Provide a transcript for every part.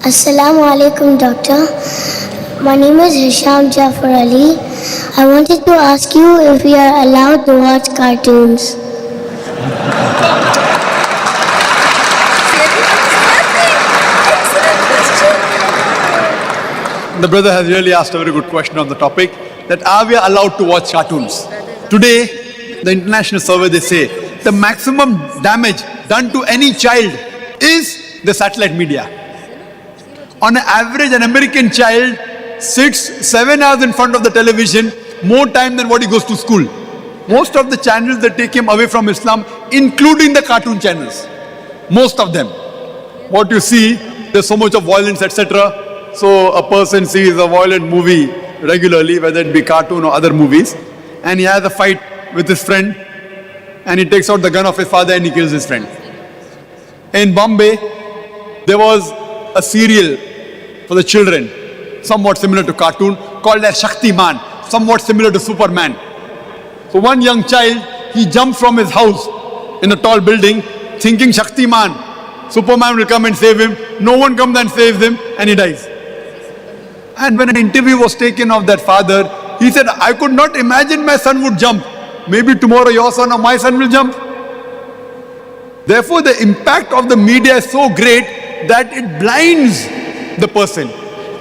Assalamu alaikum, doctor. My name is Hisham Jafar Ali. I wanted to ask you if we are allowed to watch cartoons. The brother has really asked a very good question on the topic, that are we allowed to watch cartoons? Today, the international survey, they say the maximum damage done to any child is the satellite media. On an average, an American child sits 7 hours in front of the television, more time than what he goes to school. Most of the channels that take him away from Islam, including the cartoon channels. Most of them. What you see, there's so much of violence, etc. So a person sees a violent movie regularly, whether it be cartoon or other movies, and he has a fight with his friend, and he takes out the gun of his father and he kills his friend. In Bombay, there was a serial for the children, somewhat similar to cartoon, called as Shaktiman, somewhat similar to Superman. So one young child, he jumped from his house in a tall building, thinking Shaktiman, Superman will come and save him. No one comes and saves him, and he dies. And when an interview was taken of that father, he said, I could not imagine my son would jump. Maybe tomorrow your son or my son will jump. Therefore, the impact of the media is so great that it blinds the person.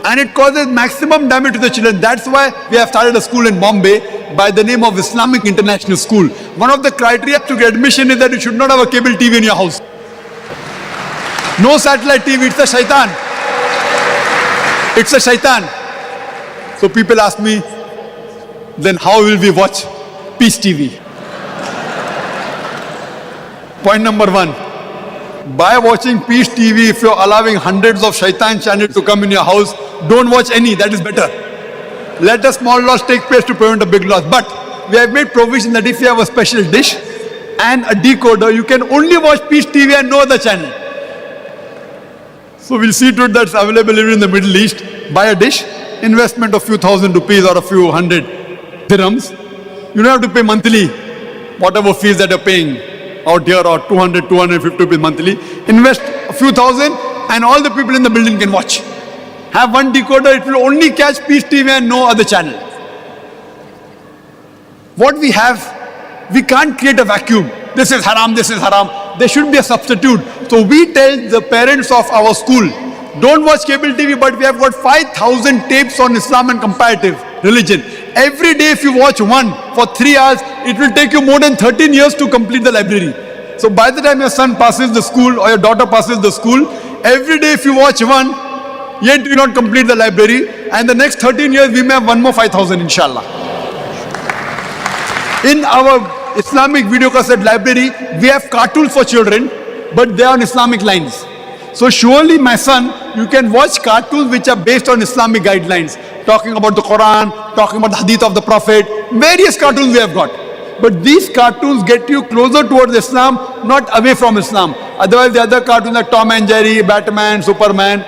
And it causes maximum damage to the children. That's why we have started a school in Bombay by the name of Islamic International School. One of the criteria to get admission is that you should not have a cable TV in your house. No satellite TV, it's a shaitan. It's a shaitan. So people ask me, then how will we watch Peace TV? Point number one, by watching Peace TV, if you're allowing hundreds of shaitan channels to come in your house, don't watch any, that is better. Let a small loss take place to prevent a big loss. But we have made provision that if you have a special dish and a decoder, you can only watch Peace TV and no other channel. So we'll see to it that's available even in the Middle East. Buy a dish, investment of few thousand rupees or a few hundred dirhams. You don't have to pay monthly, whatever fees that you're paying out here, or 200, 250 rupees monthly. Invest a few thousand and all the people in the building can watch. Have one decoder, it will only catch Peace TV and no other channel. What we have, we can't create a vacuum. This is haram, this is haram. There should be a substitute. So we tell the parents of our school, don't watch cable TV, but we have got 5,000 tapes on Islam and comparative religion. Every day if you watch one for 3 hours, it will take you more than 13 years to complete the library. So by the time your son passes the school or your daughter passes the school, every day if you watch one, yet you not complete the library, and the next 13 years we may have one more 5,000 inshallah. In our Islamic video cassette library, we have cartoons for children, but they are on Islamic lines. So surely, my son, you can watch cartoons which are based on Islamic guidelines, talking about the Quran, talking about the Hadith of the Prophet, various cartoons we have got. But these cartoons get you closer towards Islam, not away from Islam. Otherwise, the other cartoons like Tom and Jerry, Batman, Superman,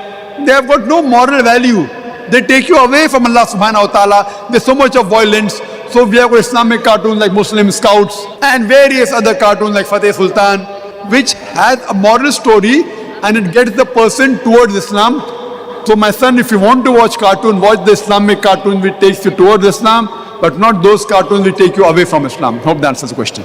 they have got no moral value. They take you away from Allah subhanahu wa ta'ala. There's so much of violence. So we have got Islamic cartoons like Muslim Scouts and various other cartoons like Fateh Sultan, which has a moral story and it gets the person towards Islam. So my son, if you want to watch cartoon, watch the Islamic cartoon which takes you towards Islam, but not those cartoons which take you away from Islam. Hope that answers the question.